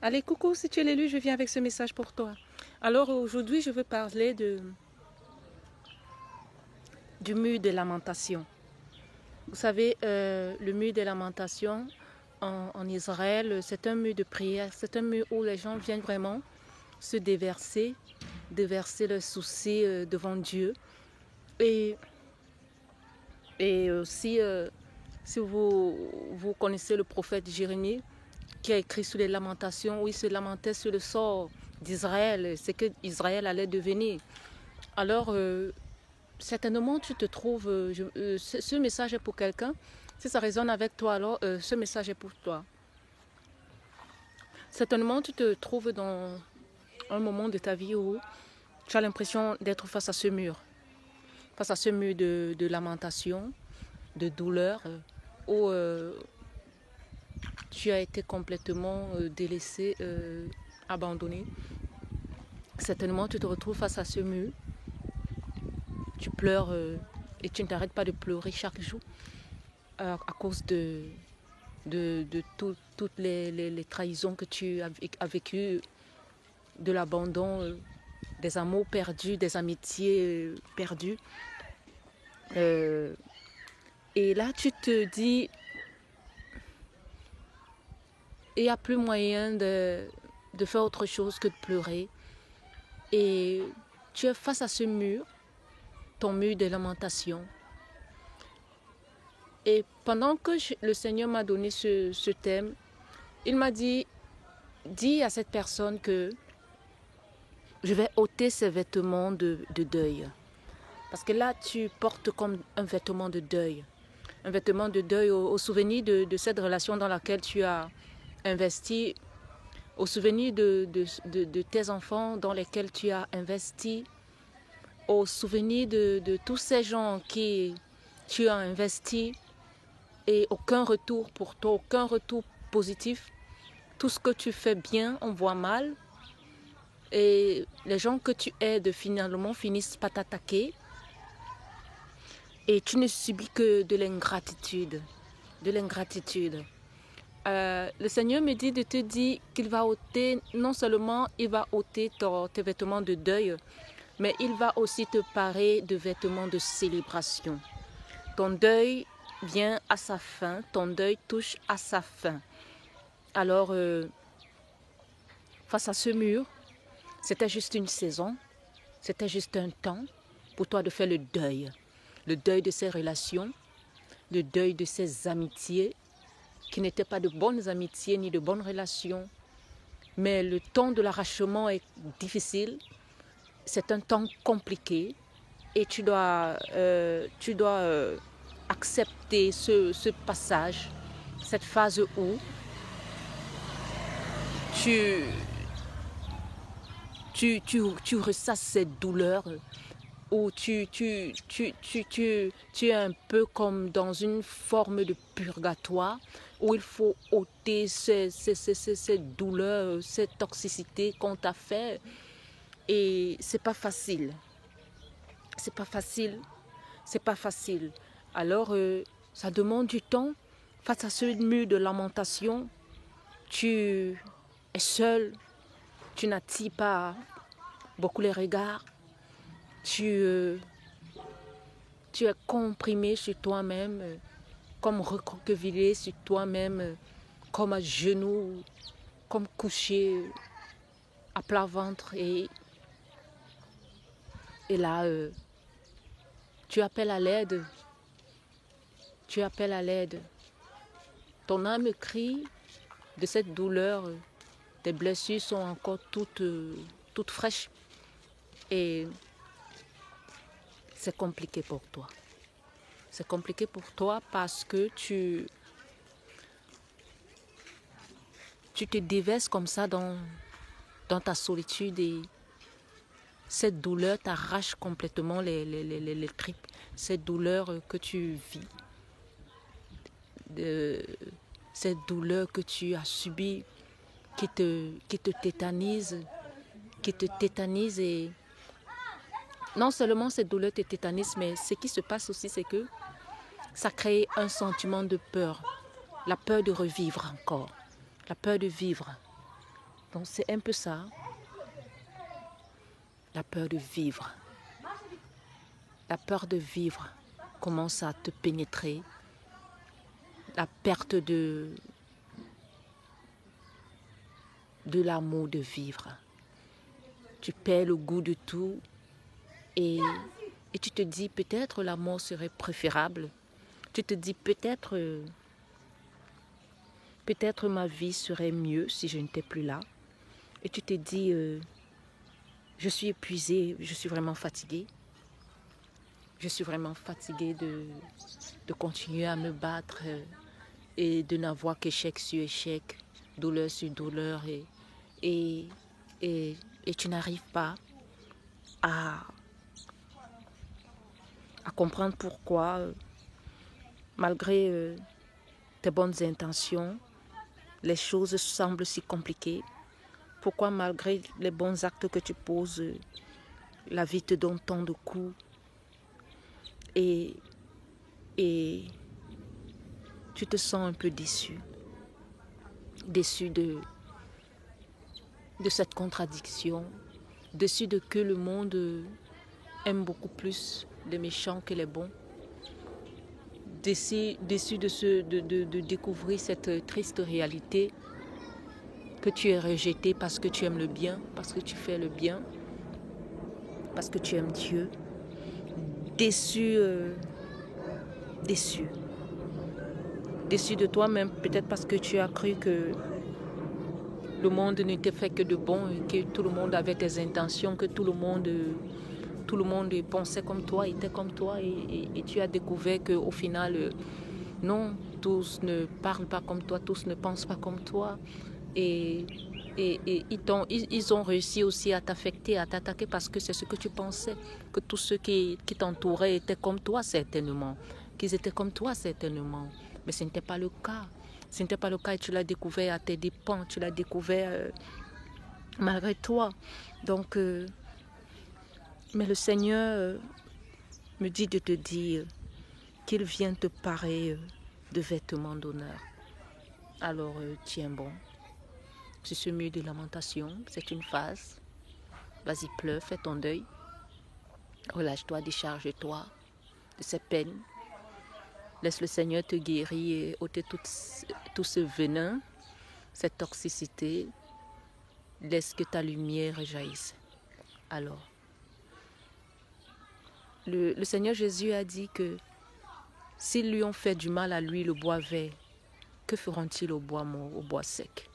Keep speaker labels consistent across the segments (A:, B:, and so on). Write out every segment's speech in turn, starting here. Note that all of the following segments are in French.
A: Allez, coucou, si tu es l'élu, je viens avec ce message pour toi. Alors aujourd'hui, je veux parler du mur de lamentation. Vous savez, le mur de lamentation en Israël, c'est un mur de prière, c'est un mur où les gens viennent vraiment se déverser leurs soucis devant Dieu. Et, et aussi, si vous connaissez le prophète Jérémie, qui a écrit sur les lamentations, où il se lamentait sur le sort d'Israël, ce que Israël allait devenir. Alors, certainement, tu te trouves, ce message est pour quelqu'un. Si ça résonne avec toi, alors ce message est pour toi. Certainement, tu te trouves dans un moment de ta vie où tu as l'impression d'être face à ce mur de lamentation, de douleur, où tu as été complètement délaissé, abandonné. Certainement, tu te retrouves face à ce mur. Tu pleures et tu ne t'arrêtes pas de pleurer chaque jour à cause de toutes les trahisons que tu as vécues, de l'abandon, des amours perdus, des amitiés perdues. Et là, tu te dis, il n'y a plus moyen de faire autre chose que de pleurer. Et tu es face à ce mur, ton mur de lamentation. Et pendant que le Seigneur m'a donné ce thème, il m'a dit, dis à cette personne que je vais ôter ses vêtements de deuil. Parce que là, tu portes comme un vêtement de deuil. Un vêtement de deuil au souvenir de cette relation dans laquelle tu as investi, au souvenir de tes enfants dans lesquels tu as investi, au souvenir de tous ces gens qui tu as investi et aucun retour pour toi, aucun retour positif. Tout ce que tu fais bien, on voit mal. Et les gens que tu aides finalement finissent par t'attaquer. Et tu ne subis que de l'ingratitude. De l'ingratitude. Le Seigneur me dit de te dire qu'il va ôter, non seulement il va ôter tes vêtements de deuil, mais il va aussi te parer de vêtements de célébration. Ton deuil vient à sa fin, ton deuil touche à sa fin. Alors, face à ce mur, c'était juste une saison, c'était juste un temps pour toi de faire le deuil de ces relations, le deuil de ces amitiés qui n'étaient pas de bonnes amitiés ni de bonnes relations. Mais le temps de l'arrachement est difficile, c'est un temps compliqué et tu dois accepter ce passage, cette phase où tu ressasses cette douleur, où tu es un peu comme dans une forme de purgatoire, où il faut ôter cette douleur, cette toxicité qu'on t'a fait. Et c'est pas facile. C'est pas facile. C'est pas facile. Alors, ça demande du temps. Face à ce mur de lamentation, tu es seul. Tu n'attires pas beaucoup les regards. Tu es comprimé sur toi-même, comme recroquevillé sur toi-même, comme à genoux, comme couché à plat ventre. Et là, tu appelles à l'aide. Tu appelles à l'aide. Ton âme crie de cette douleur. Tes blessures sont encore toutes fraîches. Et c'est compliqué pour toi. C'est compliqué pour toi parce que tu te déverses comme ça dans ta solitude et cette douleur t'arrache complètement les tripes. Cette douleur que tu vis, cette douleur que tu as subie, qui te tétanise, et non seulement cette douleur te tétanise, mais ce qui se passe aussi, c'est que ça crée un sentiment de peur, la peur de revivre encore, la peur de vivre. Donc c'est un peu ça, la peur de vivre. La peur de vivre commence à te pénétrer. La perte de l'amour de vivre. Tu perds le goût de tout et tu te dis peut-être la mort serait préférable. Tu te dis peut-être ma vie serait mieux si je n'étais plus là. Et tu te dis je suis épuisée, je suis vraiment fatiguée. Je suis vraiment fatiguée de continuer à me battre et de n'avoir qu'échec sur échec, douleur sur douleur et tu n'arrives pas à comprendre pourquoi, malgré tes bonnes intentions, les choses semblent si compliquées. Pourquoi malgré les bons actes que tu poses, la vie te donne tant de coups et tu te sens un peu déçu. Déçu de cette contradiction, déçu de que le monde aime beaucoup plus les méchants que les bons, déçu de découvrir cette triste réalité que tu es rejeté parce que tu aimes le bien, parce que tu fais le bien, parce que tu aimes Dieu, déçu de toi-même, peut-être parce que tu as cru que le monde n'était fait que de bon, et que tout le monde avait tes intentions, que tout le monde pensait comme toi, était comme toi, et tu as découvert qu'au final, non, tous ne parlent pas comme toi, tous ne pensent pas comme toi, et ils ont réussi aussi à t'affecter, à t'attaquer parce que c'est ce que tu pensais, que tous ceux qui t'entouraient étaient comme toi certainement, qu'ils étaient comme toi certainement, mais ce n'était pas le cas. Ce n'était pas le cas et tu l'as découvert à tes dépens, tu l'as découvert malgré toi. Donc, mais le Seigneur me dit de te dire qu'il vient te parer de vêtements d'honneur. Alors, tiens bon, c'est ce mur de lamentation, c'est une phase. Vas-y, pleure, fais ton deuil. Relâche-toi, décharge-toi de ces peines. Laisse le Seigneur te guérir et ôter tout ce venin, cette toxicité. Laisse que ta lumière jaillisse. Alors, le Seigneur Jésus a dit que s'ils lui ont fait du mal à lui, le bois vert, que feront-ils au bois mort, au bois sec?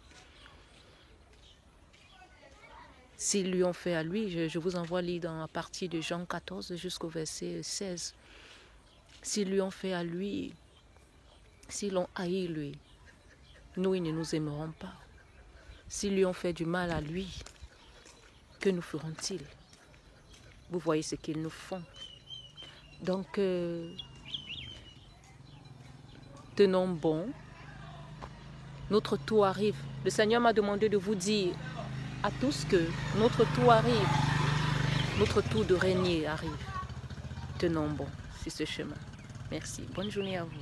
A: S'ils lui ont fait à lui, je vous envoie lire dans la partie de Jean 14 jusqu'au verset 16. S'ils lui ont fait à lui, s'ils l'ont haï lui, nous, ils ne nous aimeront pas. S'ils lui ont fait du mal à lui, que nous feront-ils? Vous voyez ce qu'ils nous font. Donc, tenons bon. Notre tour arrive. Le Seigneur m'a demandé de vous dire à tous que notre tour arrive. Notre tour de régner arrive. Tenons bon sur ce chemin. Merci. Bonne journée à vous.